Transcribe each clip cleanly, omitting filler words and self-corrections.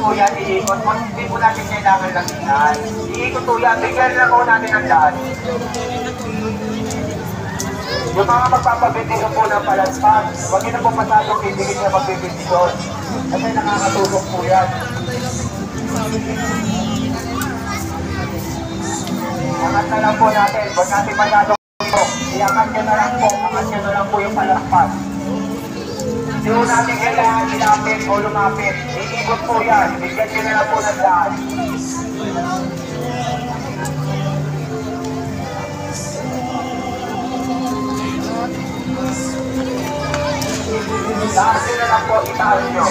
po yan, iikot po. Hindi po natin kailangan langinan. Iikot po yan, bigyan lang po natin ang daan. Yung mga magpapabindisyon po ng palaspas, huwag nyo na po masyadong itigit na magbibindisyon. Kasi nakakatulog po yan. Angat na lang po natin, huwag natin masyadong ito. Iangat nyo na lang po, angat nyo na lang po yung palaspas. Hindi po natin kailangan ilapit o lumapit. Iikot po yan, bigyan nyo na lang po ng daan. Lahat nyo na lang po, itaas nyo.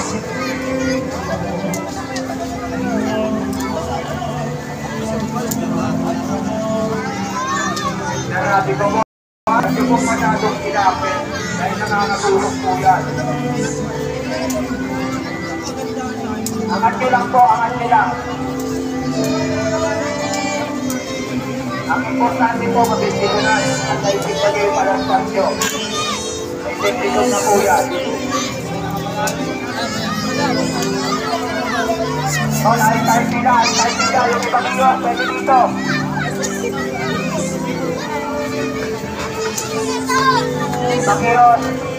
Narabi ko po, hindi po masyadong ilapit dahil nakakatulog po yan. Angat nyo lang po, angat nyo lang. Ang importante po, mabibigunan at naisip na kayo para sa pansyo. Naisip na po yan. So, kahit sila, yung ibang iyon, pwede dito. Ibang iyon.